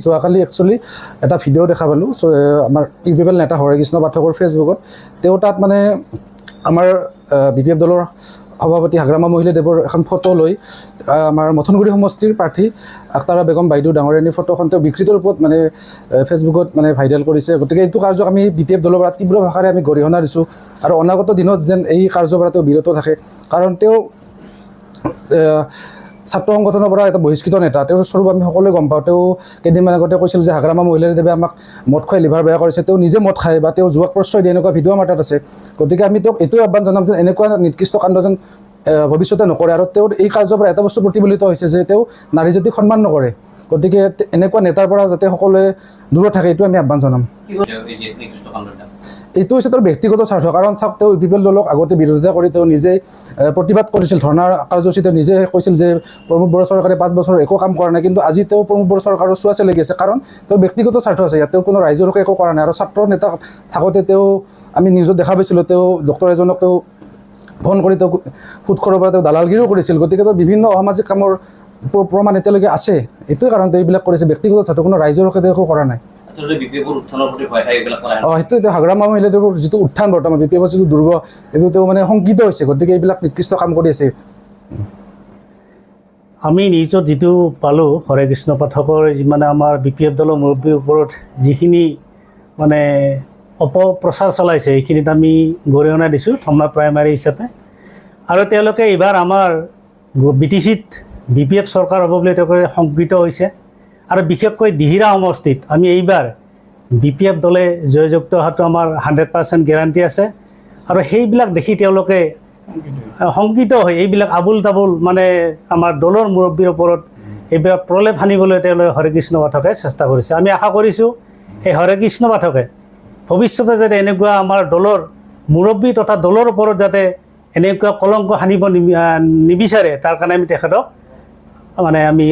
যোৱাকালি একচুৱেলি এটা ভিডিঅ' দেখা পালোঁ আমাৰ ইউপিএল নেতা হৰেকৃষ্ণ পাঠকৰ ফেচবুকত তেওঁ তাত মানে আমাৰ বিপিএফ দলৰ সভাপতি হাগ্ৰামা মহিলাদেৱৰ এখন ফটো লৈ আমাৰ মথনগুৰি সমষ্টিৰ প্ৰাৰ্থী আক্তাৰা বেগম বাইদেউ ডাঙৰীয়ানীৰ ফটোখন তেওঁ বিকৃত ৰূপত মানে ফেচবুকত মানে ভাইৰেল কৰিছে। গতিকে এইটো কাৰ্যক আমি বিপিএফ দলৰ পৰা তীব্ৰ ভাষাৰে আমি গৰিহণা দিছোঁ আৰু অনাগত দিনত যেন এই কাৰ্যৰ পৰা তেওঁ বিৰত থাকে, কাৰণ তেওঁ ছাত্ৰ সংগঠনৰ পৰা এটা বহিষ্কৃত নেতা। তেওঁৰ স্বৰূপ আমি সকলোৱে গম পাওঁ। তেওঁ কেইদিনমান আগতে কৈছিল যে হাগ্ৰামা মহিলাদেৱে আমাক মদ খুৱাই লিভাৰ বেয়া কৰিছে, তেওঁ নিজে মদ খায় বা তেওঁ যুৱক প্ৰশ্ৰয় দিয়ে, এনেকুৱা ভিডিঅ' আমাৰ তাত আছে। গতিকে আমি তেওঁক এইটোৱে আহ্বান জনাম যে এনেকুৱা নিকৃষ্ট কাণ্ড যেন ভৱিষ্যতে নকৰে। আৰু তেওঁৰ এই কাৰ্যৰ পৰা এটা বস্তু প্ৰতিফলিত হৈছে যে তেওঁ নাৰী জাতিক সন্মান নকৰে। গতিকে এনেকুৱা নেতাৰ পৰা যাতে সকলোৱে দূৰত থাকে, এইটো আমি আহ্বান জনাম। এইটো হৈছে তেওঁৰ ব্যক্তিগত স্বাৰ্থ, কাৰণ চাওক তেওঁ ইউপিএল দলক আগতে বিৰোধিতা কৰি তেওঁ নিজেই প্ৰতিবাদ কৰিছিল, ধৰ্ণাৰ কাৰ্যসূচী তেওঁ নিজে কৈছিল যে প্ৰমোদ বড়ো চৰকাৰে 5 বছৰ একো কাম কৰা নাই। কিন্তু আজি তেওঁ প্ৰমোদ বড়ো চৰকাৰৰ চোৱাচে লাগি আছে, কাৰণ তেওঁৰ ব্যক্তিগত স্বাৰ্থ আছে ইয়াত। তেওঁ কোনো ৰাইজৰ হকে একো কৰা নাই। আৰু ছাত্ৰ নেতা থাকোঁতে তেওঁ আমি নিউজত দেখা পাইছিলোঁ তেওঁ ডক্টৰ এজনক তেওঁ ফোন কৰি তেওঁ সুদখোৰৰ পৰা তেওঁ দালালগিৰিও কৰিছিল। গতিকে তেওঁ বিভিন্ন অসামাজিক কামৰ প্ৰমাণ এতিয়ালৈকে আছে। এইটোৱে কাৰণ তেওঁ এইবিলাক কৰিছে, ব্যক্তিগত স্বাৰ্থ, কোনো ৰাইজৰ হকে তেওঁ একো কৰা নাই। সেইটো এতিয়া হাগ্ৰামা মহিলাদেৱৰ যিটো উত্থান বৰ্তমান বিপিএফৰ যিটো দুৰ্গ, এইটো তেওঁ মানে শংকিত হৈছে। গতিকে এইবিলাক নিকৃষ্ট কাম কৰি আছে। আমি নিউজত যিটো পালোঁ হৰেকৃষ্ণ পাঠকৰ মানে আমাৰ বিপিএফ দলৰ মুৰব্বীৰ ওপৰত যিখিনি মানে অপপ্ৰচাৰ চলাইছে, এইখিনিত আমি গৰিহণা দিছোঁ থমনা প্ৰাইমাৰী হিচাপে। আৰু তেওঁলোকে এইবাৰ আমাৰ BTCত বিপিএফ চৰকাৰ হ'ব বুলি তেওঁলোকে শংকিত হৈছে। আৰু বিশেষকৈ দিহিৰা সমষ্টিত আমি এইবাৰ বিপিএফ দলে জয়যুক্ত হোৱাটো আমাৰ 100% গেৰাণ্টি আছে। আৰু সেইবিলাক দেখি তেওঁলোকে শংকিত হৈ এইবিলাক আবুল তাবুল মানে আমাৰ দলৰ মুৰব্বীৰ ওপৰত এইবিলাক প্ৰলেপ সানিবলৈ তেওঁলোকে হৰেকৃষ্ণ পাঠকে চেষ্টা কৰিছে। আমি আশা কৰিছোঁ এই হৰেকৃষ্ণ পাঠকে ভৱিষ্যতে যাতে এনেকুৱা আমাৰ দলৰ মুৰব্বী তথা দলৰ ওপৰত যাতে এনেকুৱা কলংক সানিব নিবিচাৰে, তাৰ কাৰণে আমি তেখেতক মানে আমি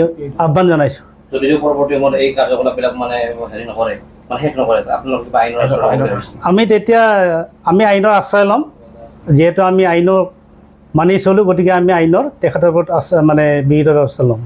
আহ্বান জনাইছোঁ। যদিও পৰৱৰ্তী সময়ত এই কাৰ্যকলাপবিলাক মানে হেৰি নকৰে, মানে শেষ নকৰে, আপোনালোক কিবা আইনৰ আমি আইনৰ আশ্ৰয় ল'ম। যিহেতু আমি আইনৰ মানি চলোঁ, গতিকে আমি আইনৰ তেখেতৰ ওপৰত মানে বিহিত ব্যৱস্থা ল'ম।